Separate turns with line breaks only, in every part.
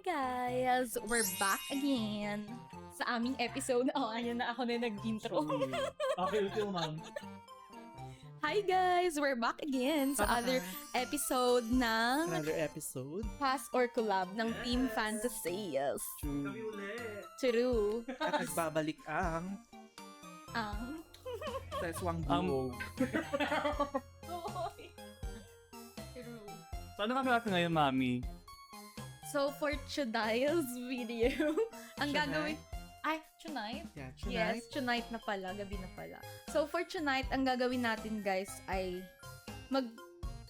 guys! We're back again sa aming episode. Oh, ayun na ako na nag-intro.
Okay, ito ma'am.
Hi guys! We're back again sa other episode ng
Another episode.
Pass or Collab ng Team Fantasies.
True.
Kami ulit.
True.
At nagbabalik ang
Ang...
Seswang Duo.
True.
So ano kami natin ngayon, mami?
So for today's video, ang
Tonight?
gagawin... Ay, tonight?
Yeah,
Yes, tonight na pala, gabi na pala. So for tonight, ang gagawin natin guys ay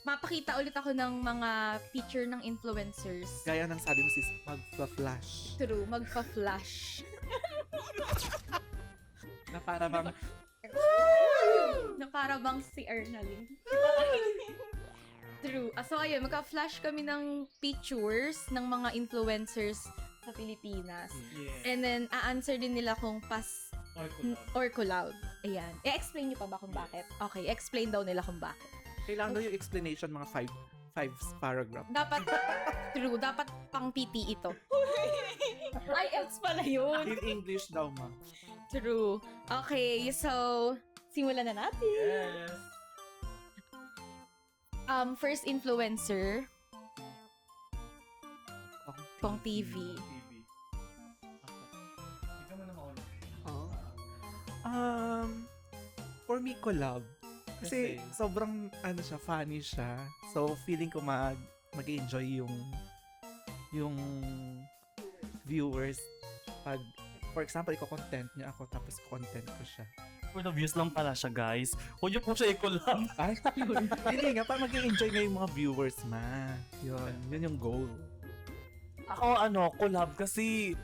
mapakita ulit ako ng mga feature ng influencers.
Gaya ng sabi mo sis, magpa-flash.
True, magpa-flash.
Na para bang,
Na para bang si Ernalyn. True. So ayun, magka-flash kami ng pictures ng mga influencers sa Pilipinas.
Yeah.
And then, a-answer din nila kung pass or collab. Ayan. I-explain niyo pa ba kung bakit? Okay, explain daw nila kung bakit.
kailangan daw yung explanation mga five paragraph.
Dapat, true, dapat pang PT ito. IELTS pala yun.
In English daw, ma.
True. Okay, so, simulan na natin.
Yes.
First influencer, Kong TV.
Okay. Ikaw mo na mauna.
Oh. For me, collab. Kasi
Okay.
sobrang siya, funny siya. So feeling ko mag-enjoy yung viewers pag, for example, iko-content niya ako tapos content ko siya.
For the views lang pala siya, guys. Huwag niyo po siya i-collab.
Ay, hindi nga, parang mag-enjoy nga yung mga viewers, ma. Yun yung goal.
Ako, collab kasi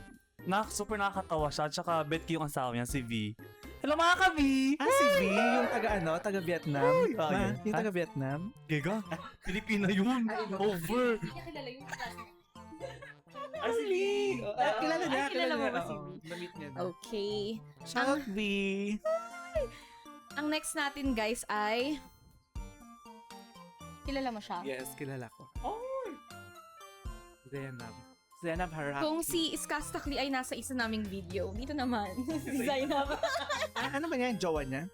super nakakatawa siya. Tsaka bet ko yung asawa niya, si V. Hello mga ka-V!
Si V, yung taga-Vietnam.
Uy,
Ma,
ayun.
yung taga-Vietnam.
Giga, Pilipina yun. Over.
Hindi niya kilala yung
Ay, si V!
Kilala niya.
Ay, kilala mo ba si
Oo, na-meet niya na.
Okay.
Shout out, V.
Ang next natin, guys, ay... Kilala mo siya?
Yes, kilala ko.
Oh!
Zainab Haraki.
Kung si Iskastakli ay nasa isa naming video, dito naman, si Zainab.
Ano ba yan? Jowa niya?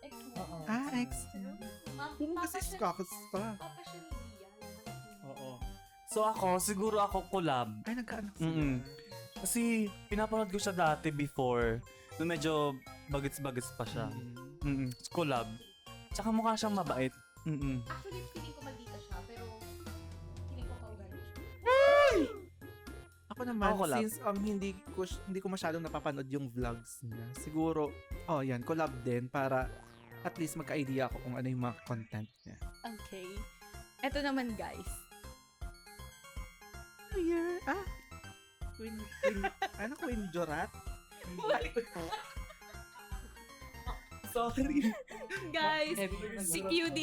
Ex. Kung
Papa
kasi
siya
kakasta.
ni Ian.
Oo. So siguro ako collab.
Ay, nagkaanak
Mm-mm. Kasi pinapanood ko siya dati before. Nung medyo bagets-bagets pa siya. Mm-mm. Collab. Tsaka mukha siyang mabait. Mm-mm.
Actually, feeling ko maldita siya, pero feeling ko kaugali siya.
Ako naman,
Ako collab.
since hindi ko masyadong napapanood yung vlogs niya, siguro, yan, collab din para at least magka-idea ako kung ano yung mga content niya.
Okay. Eto naman, guys.
Queen Jorat? Sorry.
Guys, si QD.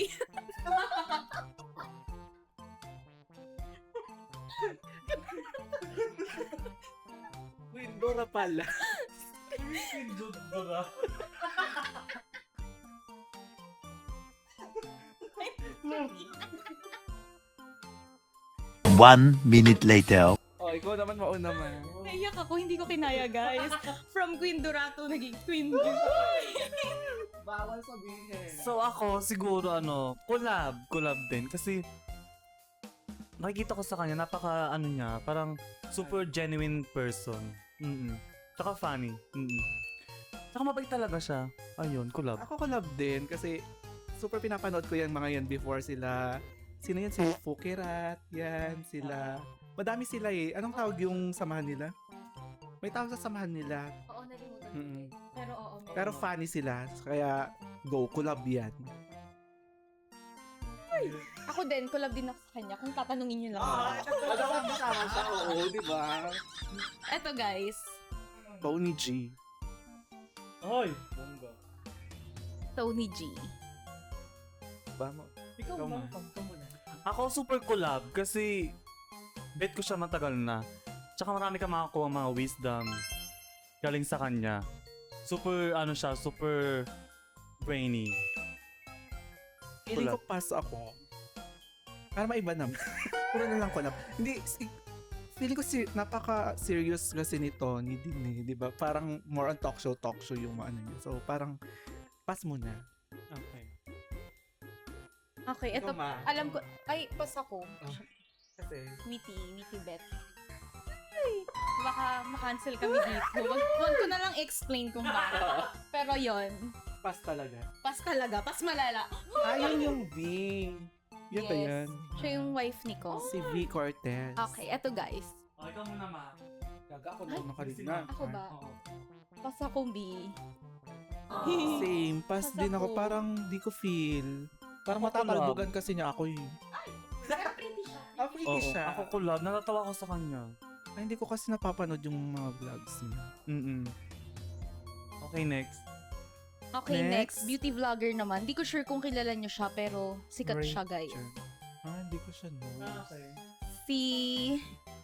Queen Dora pala.
One minute later.
Ikaw naman mauna man.
Naiyak ako, hindi ko kinaya, guys. From Queen Dorato, naging Queen
Bawal sabihin.
So ako siguro collab din kasi nakikita ko sa kanya napaka niya, parang super genuine person. Tsaka funny. Tsaka mabait talaga siya. Ayun, collab.
Ako collab din kasi super pinapanood ko yung mga yan before sila. Sino yan? Si Fukirat. Yan, sila. Madami sila eh. Anong tawag yung samahan nila? May tawag sa samahan nila.
Oo, nalimutan ko.
Mm-mm.
Pero oo.
Pero funny sila. Kaya go, collab yan.
Ako din, collab din ako sa kanya. Kung tatanungin niyo lang.
Ano ka kasama siya? Oo, di ba?
Eto, guys.
Tony G.
Ay, bongga.
Tony G.
Ba mo?
Ikaw
Ikaw
man.
man.
Ako super collab kasi bet ko siya matagal na. Tsaka marami ka makakuha mga wisdom galing sa kanya. Super siya, super brainy.
Feeling ko pass ako. Para maiba naman. Puro na lang collab. Hindi, feeling ko napaka-serious kasi ni Tony din eh, di ba? Parang more on talk show yung ano niya. So, parang pass muna.
Okay.
Okay, eto,
Ikaw, Ma.
alam ko, ay, pas ako.
Kasi,
Witty bet. Ay, baka ma-cancel kami dito. Wag ko na lang explain kung bakit. Pero yon,
pass talaga.
pas malala.
Ayun yung V. Yun ba
Yes.
yan?
Siya yung wife ni ko.
Si V. Cortez.
Okay, eto guys.
Oh, ikaw muna, Ma.
Gaga ako
Ay,
na nakarigna.
Ako ba?
Oo.
Pas akong B.
Same. Pass
Pass
din ako.
ako.
Parang di ko feel. Parang
Ako
matatalbogan kasi niya ako eh.
Pretty siya.
Ah, pretty
Oo,
siya.
ako collab. Natatawa ko sa kanya.
Ay, hindi ko kasi napapanood yung mga vlogs niya.
Okay, next.
Okay,
Next.
next. Beauty vlogger naman. Di ko sure kung kilala nyo siya, pero sikat siya, guys.
Ah, hindi ko siya know.
Si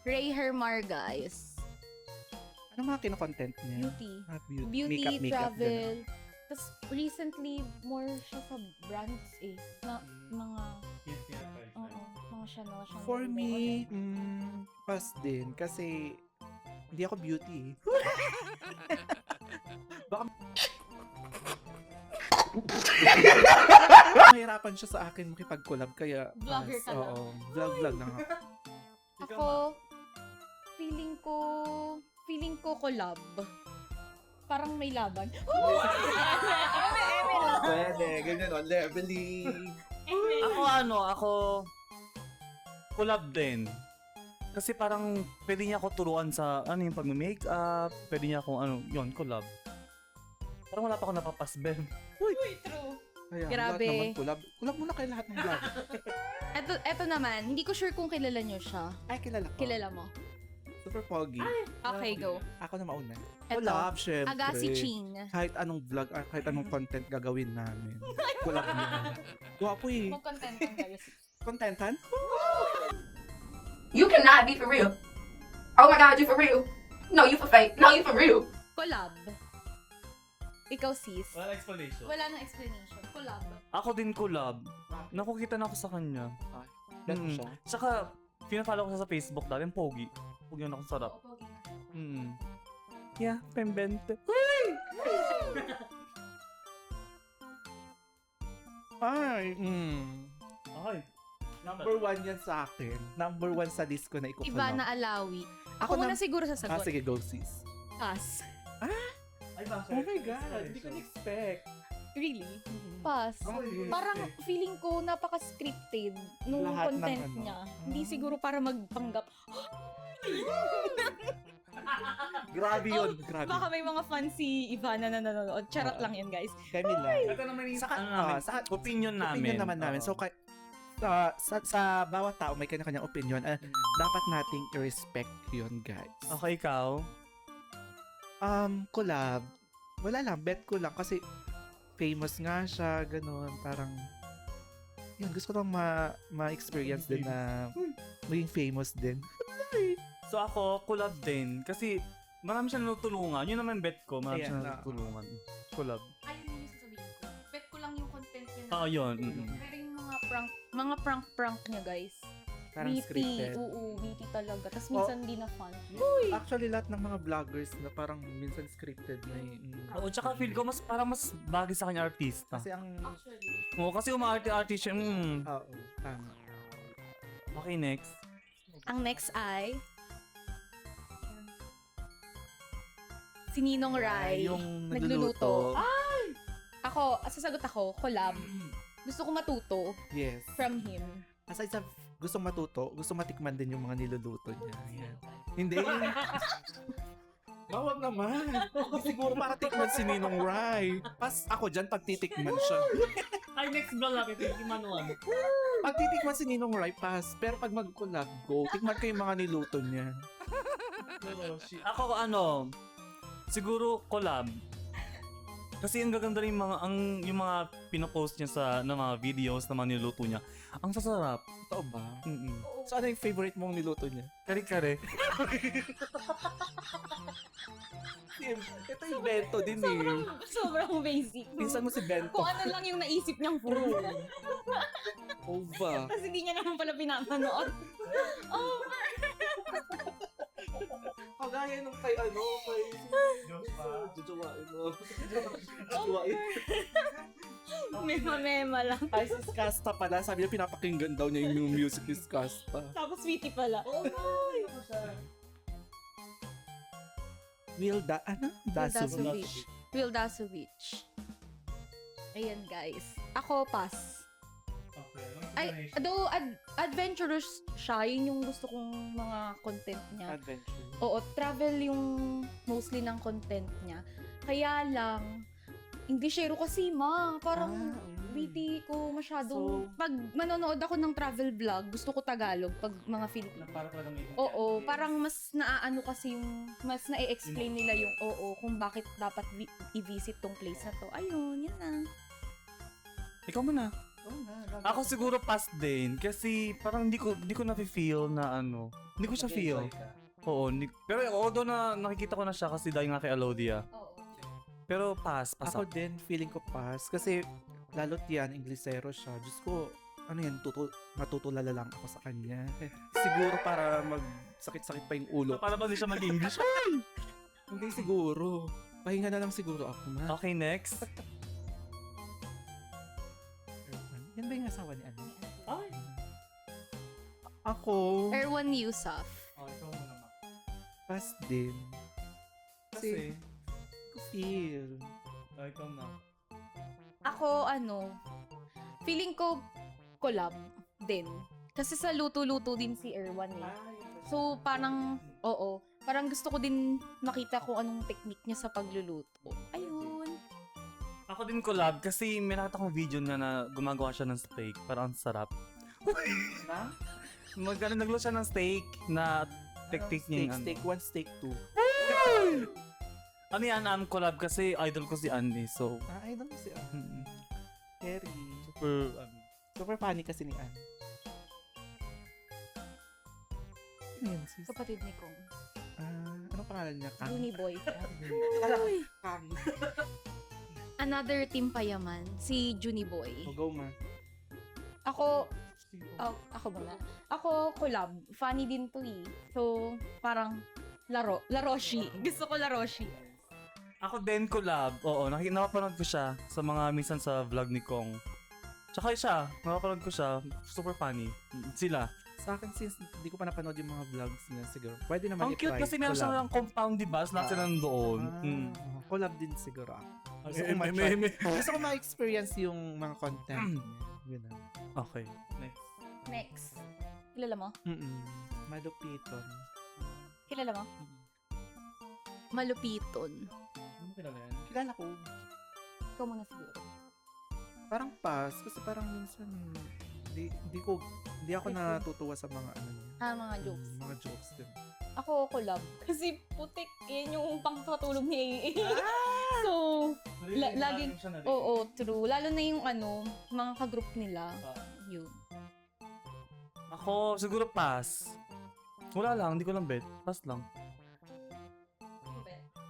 Ray Hermar, guys.
Ano mga kino-content niya?
Beauty.
Ah, beauty.
Beauty,
Makeup,
travel. Tapos, recently, more siya sa brands eh. Na, mga, oo, mga Chanel.
For me, pass din. Kasi, hindi ako beauty. Baka... Mahirapan siya sa akin makipag-collab, kaya...
Vlogger
pass.
ka lang.
Oo, vlog lang ako.
Ako, feeling ko collab. Parang may laban.
Pwede, ganyan on leveling.
Ako collab din. Kasi parang pwede niya ako turuan sa yung pag-makeup, pwede niya akong collab. Parang wala pa ako napapasbem.
Uy, true.
Kaya,
Grabe.
lahat naman collab. Collab muna kayo lahat ng vlog.
Eto naman, hindi ko sure kung kilala nyo siya.
Ay, kilala ko.
Kilala mo?
Super pogi.
Okay, go.
Ako na mauna.
Eto,
Collab, syempre.
Agassi Ching.
Kahit anong vlog, kahit anong content gagawin namin. Collab niya. Gwapo eh.
Mag-content ang guys.
Contentan?
You cannot be for real. Oh my god, you for real. No, you for fake. No, you for real.
Collab. Ikaw, sis.
Wala explanation.
Wala nang explanation. Collab.
Ako din collab. Nakukita na ako sa kanya.
Ganun siya.
Tsaka, pinafollow ko siya sa Facebook dati. Pogi. Pogi yun akong sarap.
Oo, pogi nga.
Yeah, pembente.
Ay,
Ay.
Number 1 yan sa akin. Number 1 sa list ko na ikukulab.
Ivana Alawi. Ako muna siguro
Ah,
sasagot.
sige, go sis.
Pass.
Ay, bakit?
Oh my God, hindi ko na-expect.
Really? Pass.
Bakit?
Parang feeling ko napaka-scripted nung
Lahat ng
content
ano.
niya. Hindi siguro para magpanggap.
Grabe yun, grabe.
Baka may mga fans si Ivana na nanonood. Charot lang yan, guys.
Kami lang.
Ito naman yung
Sa-
opinion namin.
Opinion naman namin.
Oo.
So, sa bawat tao may kanya-kanyang opinion. Dapat nating i-respect yun, guys.
Okay, ikaw?
Collab. Wala lang, bet ko lang kasi famous nga siya, ganun, parang yun, gusto ko lang ma-experience din na maging famous din.
So ako, collab din. Kasi marami siyang natulungan. Yun naman bet ko. Marami
Ayan,
siyang
na.
natulungan. Collab.
Ayun yung sasabihin ko. Bet ko lang yung content niya.
Oo, yun.
Pero yung mga prank niya, guys.
Parang
Witty.
scripted.
Oo, witty talaga. Tapos minsan di na fun.
Actually, lahat ng mga vloggers na parang minsan scripted na
Oo, tsaka feel ko parang mas bagay sa kanya artista.
Kasi ang...
Actually.
Oo, kasi umaarte-arte siya.
Oo, tama.
Okay, next.
Ang next ay si Ninong Rai.
Yung
nagluluto.
nagluluto.
Ako, sasagot ako, collab. Gusto ko matuto
Yes.
from him.
Aside sa gustong matuto, gusto matikman din yung mga niluluto niya. Yan. Hindi. Bawag naman. Siguro para tikman si Ninong Rai. Pas ako dyan pag titikman siya.
Ay, next vlog natin. Tingin manuan.
Pag titikman si Ninong Rai, pass. Pero pag mag-collab, go. Tikman ko yung mga niluto niya.
Ako, siguro collab. Kasi ang gaganda rin yung mga pinopost niya sa mga videos na mga niluto niya. Ang sasarap.
Totoo ba? So ano yung favorite mong niluto niya?
Kare-kare.
Ito yung bento din eh.
Sobrang basic.
Pinsan mo si Bento.
Kung ano lang yung naisip niyang food.
Ova.
Kasi hindi niya naman pala pinapanood. Oh,
Kagaya nung kay Joshua.
Mema lang.
Ay, si Skasta pala. Sabi niya pinapakinggan daw niya yung new music ni Skasta.
Tapos sweetie pala.
Dasovich.
Will Dasovich. Ayan guys. Ako, pass. Ay, though adventurous siya, yun yung gusto kong mga content niya.
Adventure.
Oo, travel yung mostly ng content niya. Kaya lang, Englishero kasi parang hindi ko masyado. Pag manonood ako ng travel vlog, gusto ko Tagalog. Pag mga Filipino. Oo, parang mas naaano kasi yung, mas na-explain nila yung kung bakit dapat i-visit tong place na to. Ayun, yun na.
Ikaw muna. Ako siguro pass din kasi parang hindi ko na-feel na hindi ko siya feel. Oo, pero although na nakikita ko na siya kasi dahil nga kay Alodia.
Oo.
Pero pass
Ako
ako.
din, feeling ko pass. Kasi, lalo't yan, Inglesero siya. Diyos ko, matutulala lang ako sa kanya. Siguro para magsakit-sakit pa yung ulo.
Para ba di siya mag-English?
Hindi siguro. Pahinga na lang siguro ako na.
Okay, next.
Yan ba yung asawa ni ano? Ay! Ako,
Erwan Yusuf.
Ikaw muna.
pass din.
Kasi,
Ko feel.
ikaw na.
Ako, feeling ko collab din. Kasi sa luto-luto din si Erwan eh. So, parang, parang gusto ko din makita kung anong technique niya sa pagluluto. Ayun.
Ako din collab kasi may nakita akong video niya na gumagawa siya ng steak. Parang ang sarap. Nagluto siya ng steak na technique niya yung
Steak 1, steak 2.
Ano yan, collab kasi idol ko si Andy. So,
I don't know si Anne. Harry.
super,
Super funny kasi ni Anne. Ano yan, sis?
Kapatid ni Kong.
Anong pangalan niya? Kang?
Looney Boy.
Kang.
Another team payaman, si Junie Boy.
Go ma.
Ako, ako muna. Ako, collab. Funny din to eh. So, parang, Laroshi. Gusto ko Laroshi.
ako din collab. Oo, napapanood ko siya sa mga minsan sa vlog ni Kong. Tsaka siya, napapanood ko siya. Super funny. Sila.
Sa akin, since hindi ko pa napanood yung mga vlogs niya, siguro, pwede naman
Ang cute
i-try.
kasi meron siya ng compound, di ba? Lahat sila nandoon.
Collab din siguro ako. Gusto ko
Eh,
ma-try. Gusto ko ma-experience yung mga content niya. Ganun.
Okay. Next.
Next. Kilala mo?
Malupiton.
Kilala mo? Malupiton.
Ano kilala yan?
Kilala ko.
Ikaw muna siguro.
Parang pass. Kasi parang minsan, hindi ako natutuwa sa mga ano niya.
Mga jokes.
Mga jokes din.
Ako, collab. Kasi putik, yan yung pangkatulog ni AA. So, laging, true. Lalo na yung mga kagroup nila. Yun.
Ako, siguro pass. Wala lang, hindi ko lang bet. Pass lang.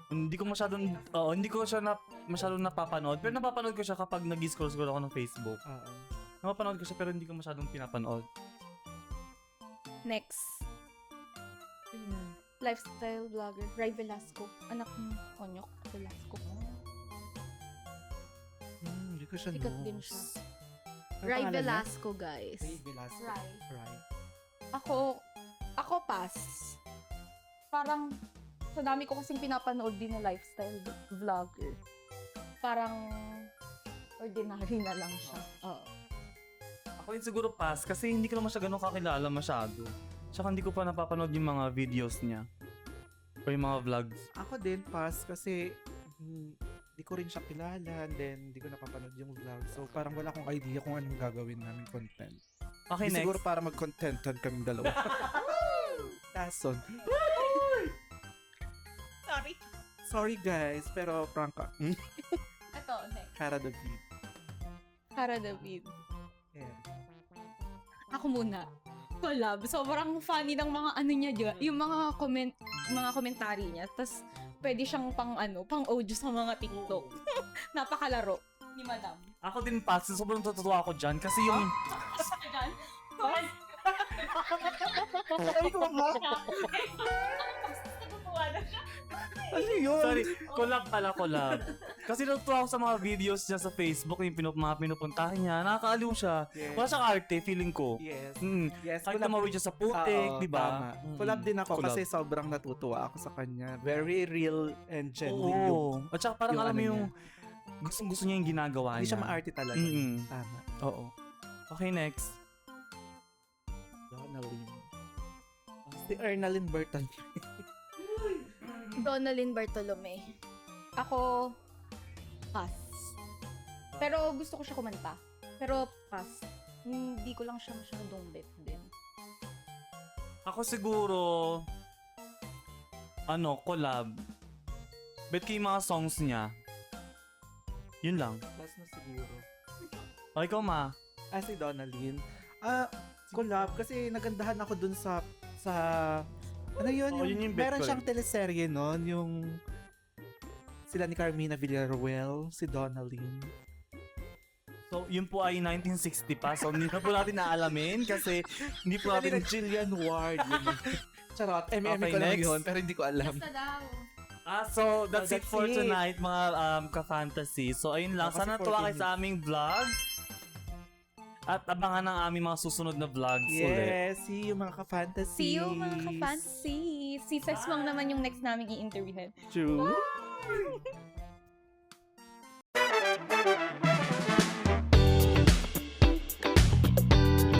Hindi ko siya masyadong napapanood. Pero napapanood ko siya kapag nag-scroll ako ng Facebook. Napapanood ko siya pero hindi ko masyadong pinapanood.
Next. Lifestyle vlogger, Ray Velasco. Anak ng Onyok Velasco.
Hindi ko siya
Sikat
knows.
din siya.
Ano
Ray
pangalan niya?
Velasco, guys.
Ray Velasco.
Ray.
Ray.
Ako pass. Parang, sa dami ko kasing pinapanood din na lifestyle vlogger. Parang, ordinary na lang siya. Oo.
Ako rin siguro pass kasi hindi ko naman siya ganun kakilala masyado. Tsaka hindi ko pa napapanood yung mga videos niya. O yung mga vlogs.
Ako din pass kasi hindi ko rin siya kilala and then hindi ko napapanood yung vlog. So parang wala akong idea kung anong gagawin namin content.
Okay,
Di
next.
siguro para mag-contentan kaming dalawa. Tason. Sorry guys, pero prank ka.
Ito, next.
Cara David.
Cara David.
Yeah.
Ako muna. Collab. Sobrang funny ng mga niya dyan. Yung mga komentary niya. Tapos, pwede siyang pang audio sa mga TikTok. Napakalaro ni Madam.
Ako din pass. Sobrang tutuwa ako dyan kasi yung...
Dyan?
Ay ko ba?
Natutuwa
Ano yun?
Sorry, collab pala, collab. Kasi natutuwa ako sa mga videos niya sa Facebook, yung mga pinupuntahan niya. Nakakaaliw siya.
Yes.
Wala siyang arte, feeling ko.
Yes.
Yes, kahit
collab-
tumawid siya sa putik,
Oo,
di ba?
tama. Collab din ako
Collab.
kasi sobrang natutuwa ako sa kanya. Very real and genuine
Oo.
yung
At saka parang
yung
alam mo
ano
yung gustong-gusto niya yung ginagawa
hindi
niya.
siya maarte talaga.
Mm-mm.
Tama.
Oo. Okay, next.
Donalyn. Si Ernalyn Bertan.
Donalyn Bartolome. Ako, pass. Pero gusto ko siya kumanta. Pero pass. Hindi ko lang siya masyadong bet din.
Ako siguro, collab. Bet ko yung mga songs niya. Yun lang.
Last na siguro.
O, ikaw, ma.
Si Donalyn. Collab. Kasi nagandahan ako dun sa ano yun?
Oo, yun yung bet
meron
ko
siyang teleserye nun. Yung sila ni Carmina Villarreal, si Donalyn.
So, yun po ay 1960 pa. So, hindi na po natin naalamin kasi hindi po
Sabi
natin...
na Jillian Ward. Yun. Charot.
Okay,
ko lang
next.
yun, pero hindi ko alam.
Basta daw.
So, that's it
That's
for
it.
tonight, mga ka-fantasy. So, ayun lang.
Kasi
Sana
14
tuwa kayo sa aming vlog. At abangan ang aming mga susunod na vlogs ulit.
Yes, see you mga ka-fantasy.
See you mga ka-fancy. Si Sesmang naman yung next naming i-interviewin.
True.